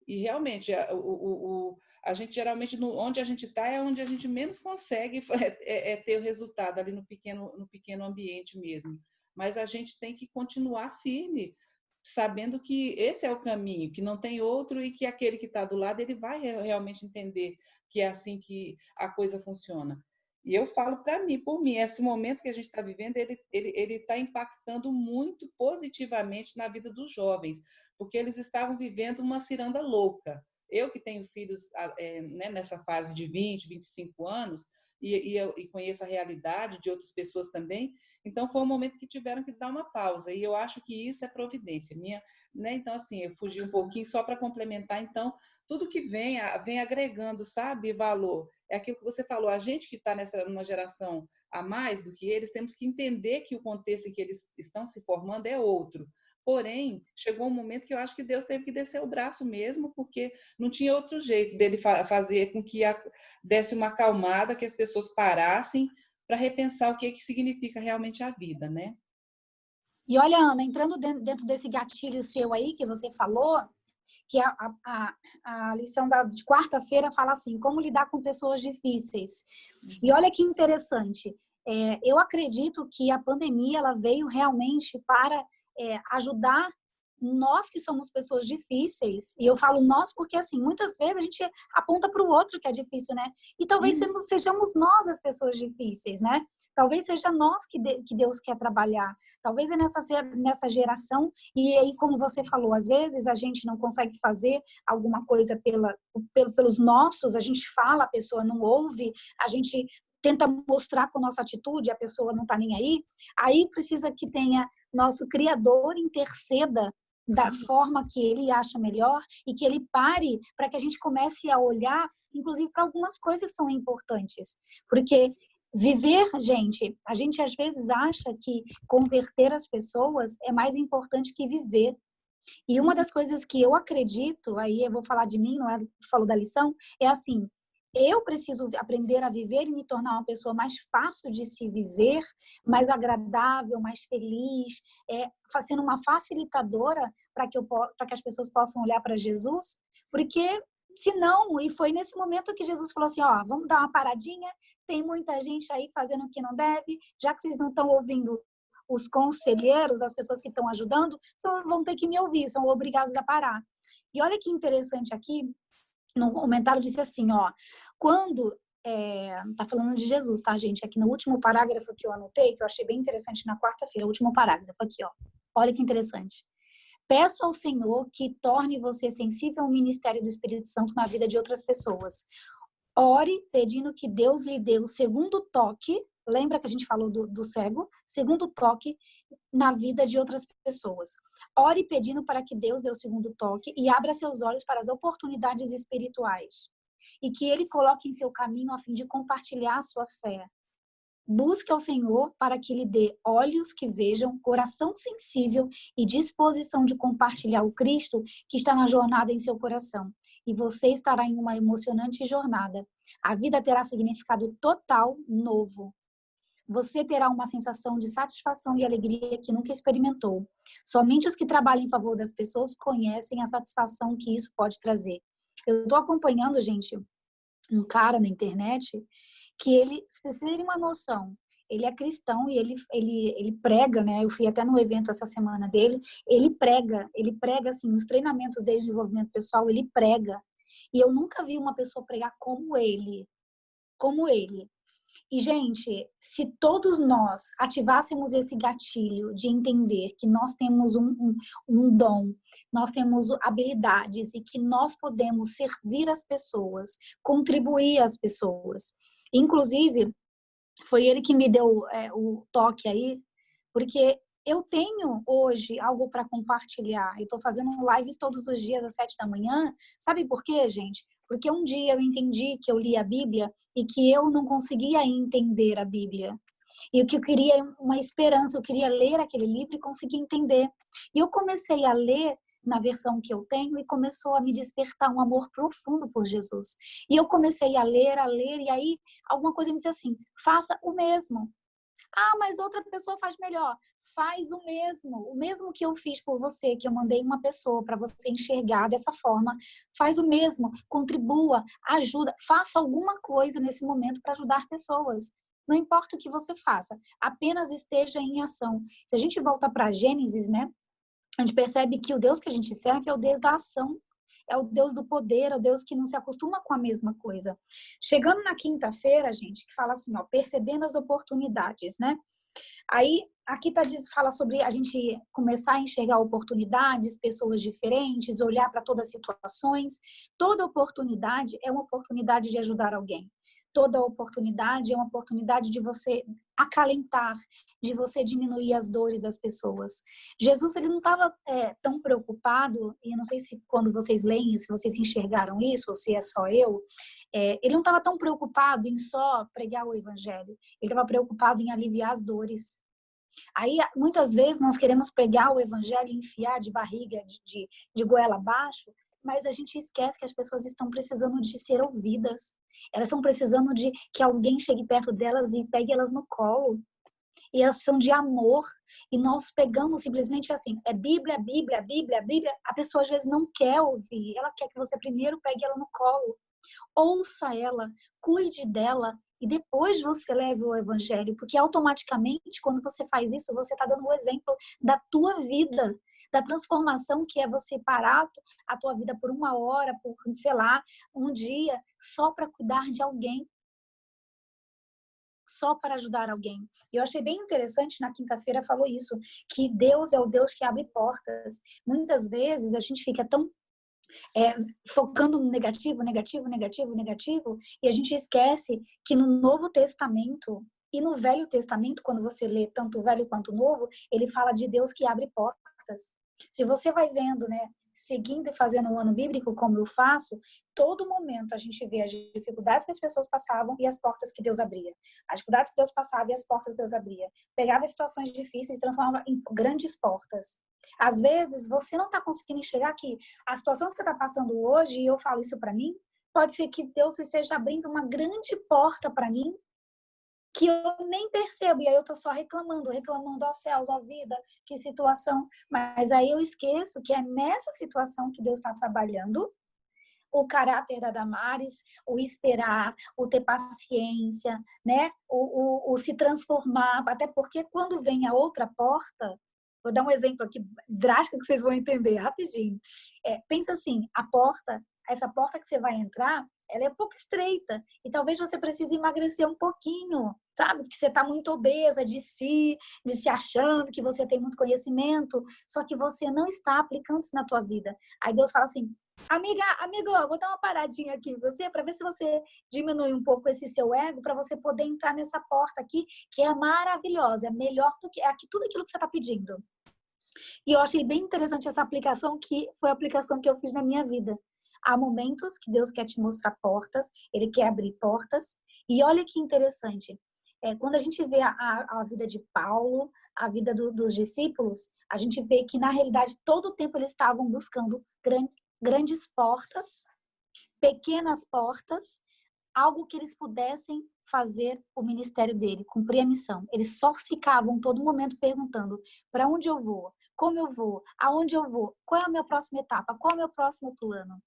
E realmente, a gente geralmente, onde a gente está, é onde a gente menos consegue ter o resultado, ali no pequeno ambiente mesmo. Mas a gente tem que continuar firme, sabendo que esse é o caminho, que não tem outro e que aquele que está do lado, ele vai realmente entender que é assim que a coisa funciona. E eu falo para mim, por mim, esse momento que a gente está vivendo, ele está impactando muito positivamente na vida dos jovens, porque eles estavam vivendo uma ciranda louca. Eu que tenho filhos né, nessa fase de 20, 25 anos, e conheço a realidade de outras pessoas também, então foi um momento que tiveram que dar uma pausa, e eu acho que isso é providência minha, né? Então, assim, eu fugi um pouquinho só para complementar, então, tudo que vem agregando, sabe, valor. É aquilo que você falou, a gente que está numa geração a mais do que eles, temos que entender que o contexto em que eles estão se formando é outro. Porém, chegou um momento que eu acho que Deus teve que descer o braço mesmo, porque não tinha outro jeito dele fazer com que desse uma acalmada, que as pessoas parassem para repensar o que significa realmente a vida, né? E olha, Ana, entrando dentro desse gatilho seu aí que você falou, que a lição de quarta-feira fala assim, como lidar com pessoas difíceis. E olha que interessante, eu acredito que a pandemia ela veio realmente para ajudar nós que somos pessoas difíceis, e eu falo nós porque, assim, muitas vezes a gente aponta para o outro que é difícil, né? E talvez sejamos nós as pessoas difíceis, né? Talvez seja nós que Deus quer trabalhar. Talvez é nessa geração, e aí, como você falou, às vezes a gente não consegue fazer alguma coisa pelos nossos, a gente fala, a pessoa não ouve, a gente tenta mostrar com nossa atitude, a pessoa não está nem aí. Aí precisa que tenha nosso Criador interceda da forma que ele acha melhor e que ele pare para que a gente comece a olhar, inclusive, para algumas coisas que são importantes. Porque viver, a gente às vezes acha que converter as pessoas é mais importante que viver. E uma das coisas que eu acredito, aí eu vou falar de mim, não é? Falo da lição, é assim, eu preciso aprender a viver e me tornar uma pessoa mais fácil de se viver, mais agradável, mais feliz, sendo uma facilitadora para que as pessoas possam olhar para Jesus, porque senão, e foi nesse momento que Jesus falou assim, ó, vamos dar uma paradinha, tem muita gente aí fazendo o que não deve, já que vocês não estão ouvindo os conselheiros, as pessoas que estão ajudando, vão ter que me ouvir, são obrigados a parar. E olha que interessante aqui, no comentário disse assim, ó, quando tá falando de Jesus, tá, gente? Aqui no último parágrafo que eu anotei, que eu achei bem interessante na quarta-feira, o último parágrafo aqui, ó. Olha que interessante. Peço ao Senhor que torne você sensível ao ministério do Espírito Santo na vida de outras pessoas. Ore pedindo que Deus lhe dê o segundo toque, lembra que a gente falou do cego? Segundo toque na vida de outras pessoas. Ore pedindo para que Deus dê o segundo toque e abra seus olhos para as oportunidades espirituais. E que Ele coloque em seu caminho a fim de compartilhar a sua fé. Busque ao Senhor para que lhe dê olhos que vejam, coração sensível e disposição de compartilhar o Cristo que está na jornada em seu coração. E você estará em uma emocionante jornada. A vida terá significado total novo. Você terá uma sensação de satisfação e alegria que nunca experimentou. Somente os que trabalham em favor das pessoas conhecem a satisfação que isso pode trazer. Eu estou acompanhando, gente, um cara na internet que ele, se vocês terem uma noção, ele é cristão e ele prega, né? Eu fui até no evento essa semana dele, ele prega assim, nos treinamentos de desenvolvimento pessoal, ele prega. E eu nunca vi uma pessoa pregar como ele. E, gente, se todos nós ativássemos esse gatilho de entender que nós temos um dom, nós temos habilidades e que nós podemos servir as pessoas, contribuir às pessoas. Inclusive, foi ele que me deu o toque aí, porque eu tenho hoje algo para compartilhar. Eu estou fazendo lives todos os dias às 7 da manhã. Sabe por quê, gente? Porque um dia eu entendi que eu li a Bíblia e que eu não conseguia entender a Bíblia. E o que eu queria uma esperança, eu queria ler aquele livro e conseguir entender. E eu comecei a ler na versão que eu tenho e começou a me despertar um amor profundo por Jesus. E eu comecei a ler, e aí alguma coisa me disse assim, faça o mesmo. Ah, mas outra pessoa faz melhor. Faz o mesmo que eu fiz por você, que eu mandei uma pessoa para você enxergar dessa forma. Faz o mesmo, contribua, ajuda, faça alguma coisa nesse momento para ajudar pessoas. Não importa o que você faça, apenas esteja em ação. Se a gente volta para Gênesis, né? A gente percebe que o Deus que a gente serve é o Deus da ação, é o Deus do poder, é o Deus que não se acostuma com a mesma coisa. Chegando na quinta-feira, gente, que fala assim, ó, percebendo as oportunidades, né? Aí, aqui fala sobre a gente começar a enxergar oportunidades, pessoas diferentes, olhar para todas as situações. Toda oportunidade é uma oportunidade de ajudar alguém. Toda oportunidade é uma oportunidade de você acalentar, de você diminuir as dores das pessoas. Jesus, ele não estava tão preocupado, e eu não sei se quando vocês leem, se vocês enxergaram isso, ou se é só eu, ele não estava tão preocupado em só pregar o evangelho. Ele estava preocupado em aliviar as dores. Aí, muitas vezes, nós queremos pegar o evangelho e enfiar de barriga, de goela abaixo, mas a gente esquece que as pessoas estão precisando de ser ouvidas. Elas estão precisando de que alguém chegue perto delas e pegue elas no colo. E elas precisam de amor. E nós pegamos simplesmente assim, é Bíblia, Bíblia, Bíblia, Bíblia. A pessoa às vezes não quer ouvir. Ela quer que você primeiro pegue ela no colo. Ouça ela, cuide dela e depois você leve o evangelho, porque automaticamente quando você faz isso, você está dando um exemplo da tua vida, da transformação que é você parar a tua vida por uma hora, por, sei lá, um dia, só para cuidar de alguém, só para ajudar alguém. E eu achei bem interessante, na quinta-feira falou isso, que Deus é o Deus que abre portas. Muitas vezes a gente fica tão focando no negativo, negativo, negativo, negativo, e a gente esquece que no Novo Testamento e no Velho Testamento, quando você lê tanto o Velho quanto o Novo, ele fala de Deus que abre portas. Se você vai vendo, né, seguindo e fazendo o ano bíblico como eu faço, todo momento a gente vê as dificuldades que as pessoas passavam e as portas que Deus abria. As dificuldades que Deus passava e as portas que Deus abria. Pegava situações difíceis e transformava em grandes portas. Às vezes, você não está conseguindo enxergar que a situação que você está passando hoje, e eu falo isso para mim, pode ser que Deus esteja abrindo uma grande porta para mim que eu nem percebo. E aí eu tô só reclamando, ó céus, ó vida, que situação. Mas aí eu esqueço que é nessa situação que Deus está trabalhando o caráter da Damares, o esperar, o ter paciência, né? O se transformar. Até porque quando vem a outra porta, vou dar um exemplo aqui drástico que vocês vão entender rapidinho. Pensa assim, essa porta que você vai entrar, ela é um pouco estreita e talvez você precise emagrecer um pouquinho, sabe? Porque você está muito obesa de si, de se achando que você tem muito conhecimento, só que você não está aplicando isso na tua vida. Aí Deus fala assim, amigo, vou dar uma paradinha aqui em você para ver se você diminui um pouco esse seu ego para você poder entrar nessa porta aqui, que é maravilhosa, é melhor do que tudo aquilo que você está pedindo. E eu achei bem interessante essa aplicação, que foi a aplicação que eu fiz na minha vida. Há momentos que Deus quer te mostrar portas, Ele quer abrir portas. E olha que interessante, quando a gente vê a vida de Paulo, a vida dos discípulos, a gente vê que, na realidade, todo o tempo eles estavam buscando grandes portas, pequenas portas, algo que eles pudessem fazer o ministério dele, cumprir a missão. Eles só ficavam todo momento perguntando: para onde eu vou? Como eu vou? Aonde eu vou? Qual é a minha próxima etapa? Qual é o meu próximo plano?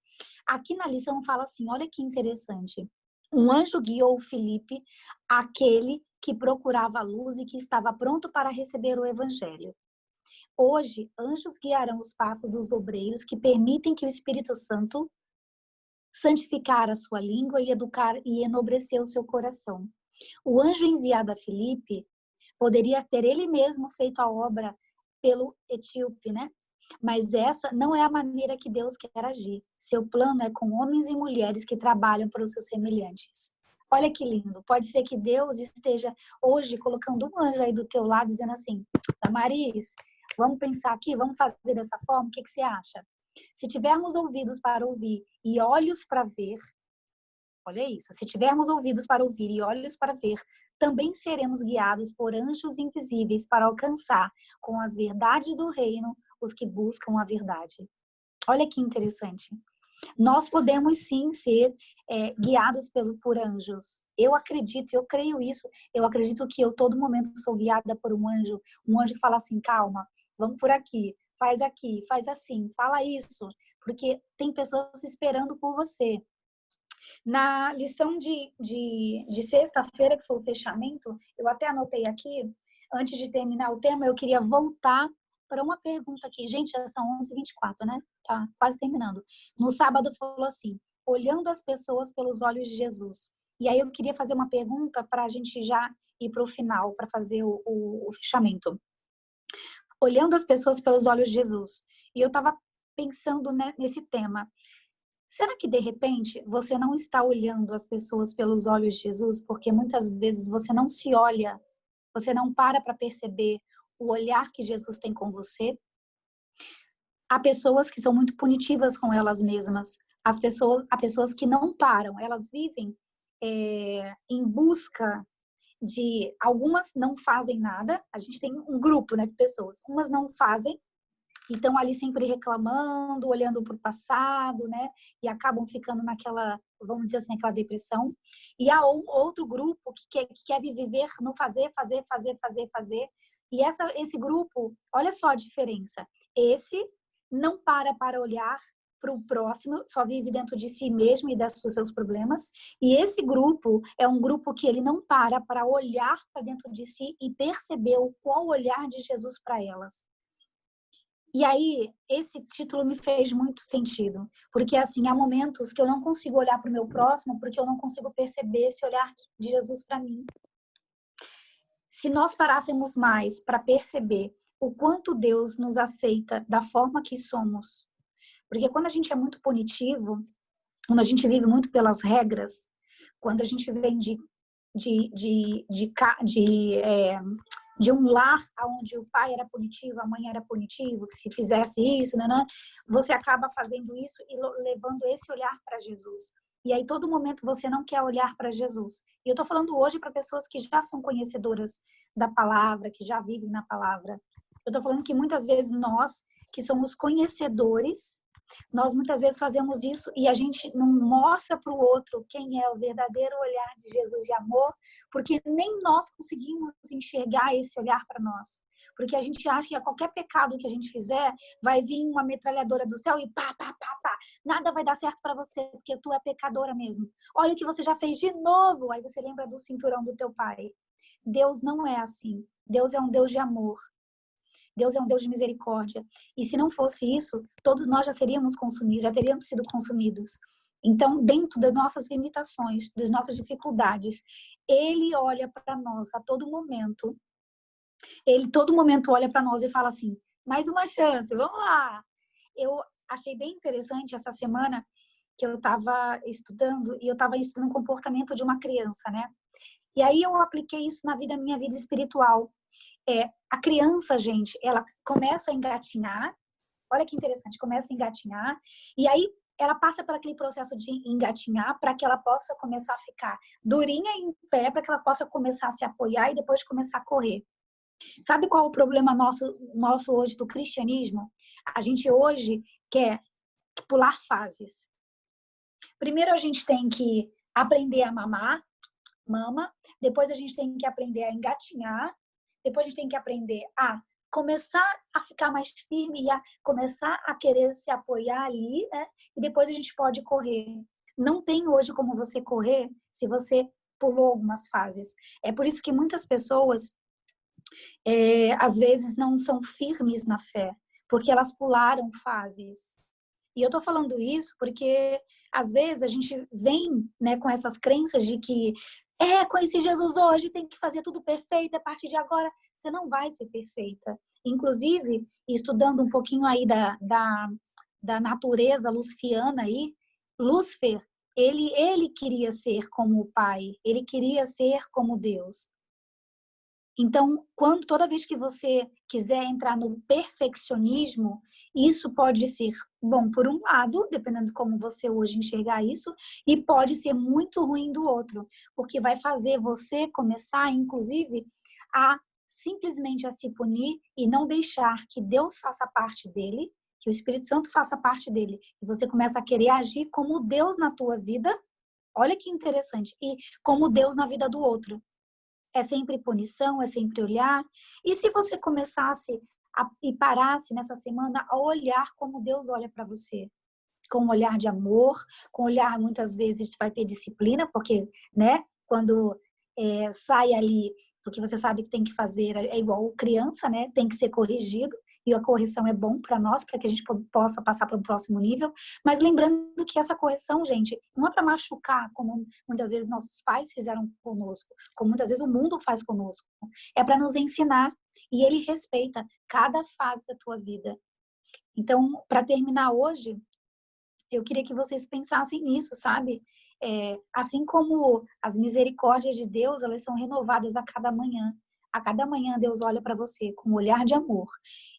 Aqui na lição fala assim, olha que interessante. Um anjo guiou Filipe, aquele que procurava a luz e que estava pronto para receber o evangelho. Hoje, anjos guiarão os passos dos obreiros que permitem que o Espírito Santo santificar a sua língua e educar e enobrecer o seu coração. O anjo enviado a Filipe poderia ter ele mesmo feito a obra pelo etíope, né? Mas essa não é a maneira que Deus quer agir. Seu plano é com homens e mulheres que trabalham para os seus semelhantes. Olha que lindo. Pode ser que Deus esteja hoje colocando um anjo aí do teu lado, dizendo assim, Damaris, vamos pensar aqui, vamos fazer dessa forma, o que você acha? Se tivermos ouvidos para ouvir e olhos para ver, olha isso, se tivermos ouvidos para ouvir e olhos para ver, também seremos guiados por anjos invisíveis para alcançar, com as verdades do reino, os que buscam a verdade. Olha que interessante. Nós podemos sim ser guiados por anjos. Eu acredito, eu creio isso. Eu acredito que eu todo momento sou guiada por um anjo que fala assim, calma, vamos por aqui, faz assim, fala isso, porque tem pessoas esperando por você. Na lição de sexta-feira, que foi o fechamento, eu até anotei aqui, antes de terminar o tema, eu queria voltar para uma pergunta aqui. Gente, já são 11h24, né? Tá quase terminando. No sábado falou assim, olhando as pessoas pelos olhos de Jesus. E aí eu queria fazer uma pergunta para a gente já ir para o final, para fazer o fechamento. Olhando as pessoas pelos olhos de Jesus. E eu estava pensando, né, nesse tema. Será que, de repente, você não está olhando as pessoas pelos olhos de Jesus? Porque muitas vezes você não se olha, você não para perceber o olhar que Jesus tem com você. Há pessoas que são muito punitivas com elas mesmas. Há pessoas que não param, elas vivem em busca de... Algumas não fazem nada, a gente tem um grupo, né, de pessoas. Umas não fazem, e estão ali sempre reclamando, olhando para o passado, né? E acabam ficando naquela, vamos dizer assim, aquela depressão. E há outro grupo que quer viver no fazer. E esse grupo, olha só a diferença. Esse não para olhar para o próximo, só vive dentro de si mesmo e dos seus problemas. E esse grupo é um grupo que ele não para olhar para dentro de si e perceber qual o olhar de Jesus para elas. E aí, esse título me fez muito sentido. Porque, assim, há momentos que eu não consigo olhar para o meu próximo porque eu não consigo perceber esse olhar de Jesus para mim. Se nós parássemos mais para perceber o quanto Deus nos aceita da forma que somos. Porque quando a gente é muito punitivo, quando a gente vive muito pelas regras, quando a gente vem de um lar onde o pai era punitivo, a mãe era punitivo, que se fizesse isso, né, você acaba fazendo isso e levando esse olhar para Jesus. E aí, todo momento, você não quer olhar para Jesus. E eu estou falando hoje para pessoas que já são conhecedoras da palavra, que já vivem na palavra. Eu estou falando que muitas vezes nós, que somos conhecedores, nós muitas vezes fazemos isso e a gente não mostra para o outro quem é o verdadeiro olhar de Jesus de amor, porque nem nós conseguimos enxergar esse olhar para nós. Porque a gente acha que a qualquer pecado que a gente fizer, vai vir uma metralhadora do céu e pá, nada vai dar certo para você, porque tu é pecadora mesmo. Olha o que você já fez de novo. Aí você lembra do cinturão do teu pai. Deus não é assim. Deus é um Deus de amor. Deus é um Deus de misericórdia. E se não fosse isso, todos nós já seríamos consumidos, já teríamos sido consumidos. Então, dentro das nossas limitações, das nossas dificuldades, Ele olha para nós a todo momento. Ele todo momento olha para nós e fala assim, mais uma chance, vamos lá. Eu achei bem interessante essa semana que eu estava estudando, e eu estava estudando o comportamento de uma criança, né? E aí eu apliquei isso na minha vida espiritual. A criança, gente, ela começa a engatinhar, olha que interessante, começa a engatinhar, e aí ela passa por aquele processo de engatinhar para que ela possa começar a ficar durinha em pé, para que ela possa começar a se apoiar e depois começar a correr. Sabe qual é o problema nosso hoje do cristianismo? A gente hoje quer pular fases. Primeiro a gente tem que aprender a mamar, mama, depois a gente tem que aprender a engatinhar, depois a gente tem que aprender a começar a ficar mais firme e a começar a querer se apoiar ali, né? E depois a gente pode correr. Não tem hoje como você correr se você pulou algumas fases. É por isso que muitas pessoas, às vezes, não são firmes na fé, porque elas pularam fases. E eu tô falando isso porque, às vezes, a gente vem, né, com essas crenças de que conheci Jesus hoje, tem que fazer tudo perfeito, a partir de agora você não vai ser perfeita. Inclusive, estudando um pouquinho aí da natureza luciana aí, Lúcifer, ele queria ser como o Pai, ele queria ser como Deus. Então, toda vez que você quiser entrar no perfeccionismo, isso pode ser bom por um lado, dependendo de como você hoje enxergar isso, e pode ser muito ruim do outro, porque vai fazer você começar, inclusive, a simplesmente a se punir e não deixar que Deus faça parte dele, que o Espírito Santo faça parte dele, e você começa a querer agir como Deus na tua vida, olha que interessante, e como Deus na vida do outro. É sempre punição, é sempre olhar. E se você começasse e parasse nessa semana a olhar como Deus olha para você? Com um olhar de amor, com um olhar, muitas vezes, vai ter disciplina, porque, né, quando sai ali, porque você sabe que tem que fazer, é igual criança, né, tem que ser corrigido. e a correção é bom para nós, para que a gente possa passar para o próximo nível, mas lembrando que essa correção, gente, não é para machucar, como muitas vezes nossos pais fizeram conosco, como muitas vezes o mundo faz conosco. É para nos ensinar, e ele respeita cada fase da tua vida. Então, para terminar hoje, eu queria que vocês pensassem nisso, sabe? Assim como as misericórdias de Deus, elas são renovadas a cada manhã. A cada manhã Deus olha para você com um olhar de amor.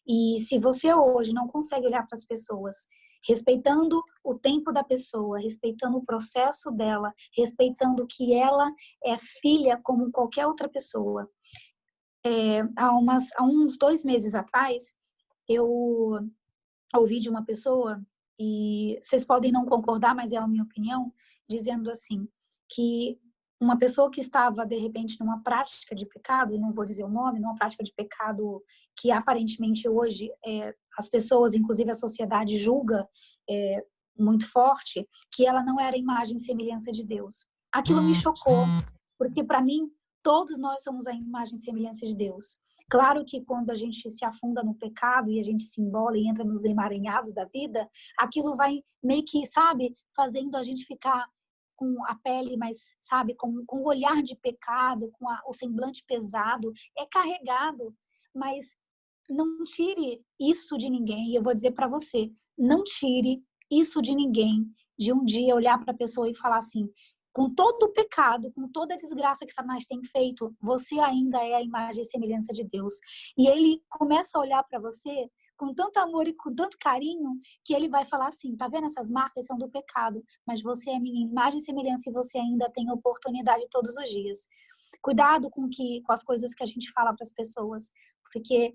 E se você hoje não consegue olhar para as pessoas respeitando o tempo da pessoa, respeitando o processo dela, respeitando que ela é filha como qualquer outra pessoa. Há uns 2 meses atrás, eu ouvi de uma pessoa, e vocês podem não concordar, mas é a minha opinião, dizendo assim, que uma pessoa que estava, de repente, numa prática de pecado, e não vou dizer o nome, numa prática de pecado que aparentemente hoje as pessoas, inclusive a sociedade, julga muito forte, que ela não era imagem e semelhança de Deus. Aquilo me chocou, porque para mim, todos nós somos a imagem e semelhança de Deus. Claro que quando a gente se afunda no pecado e a gente se embola e entra nos emaranhados da vida, aquilo vai meio que, sabe, fazendo a gente ficar com a pele mais, sabe, com o olhar de pecado, com o semblante pesado, é carregado. Mas não tire isso de ninguém. E eu vou dizer para você, não tire isso de ninguém, de um dia olhar para a pessoa e falar assim, com todo o pecado, com toda a desgraça que Satanás tem feito, você ainda é a imagem e semelhança de Deus. E ele começa a olhar para você com tanto amor e com tanto carinho, que ele vai falar assim, tá vendo, essas marcas são do pecado, mas você é minha imagem e semelhança e você ainda tem oportunidade todos os dias. Cuidado com as coisas que a gente fala para as pessoas, porque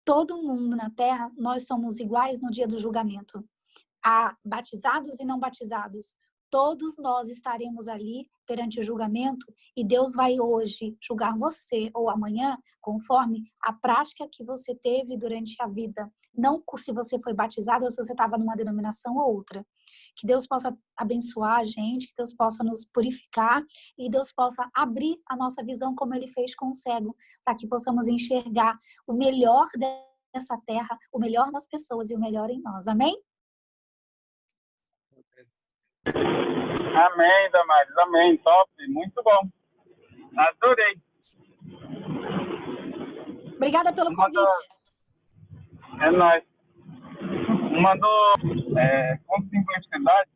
todo mundo na Terra, nós somos iguais no dia do julgamento. Há batizados e não batizados. Todos nós estaremos ali perante o julgamento e Deus vai hoje julgar você ou amanhã conforme a prática que você teve durante a vida. Não se você foi batizado ou se você estava numa denominação ou outra. Que Deus possa abençoar a gente, que Deus possa nos purificar e Deus possa abrir a nossa visão como Ele fez com o cego, para que possamos enxergar o melhor dessa terra, o melhor nas pessoas e o melhor em nós. Amém? Amém, Damares. Amém. Top. Muito bom. Adorei. Obrigada pelo convite. É nóis. Mandou com simplicidade.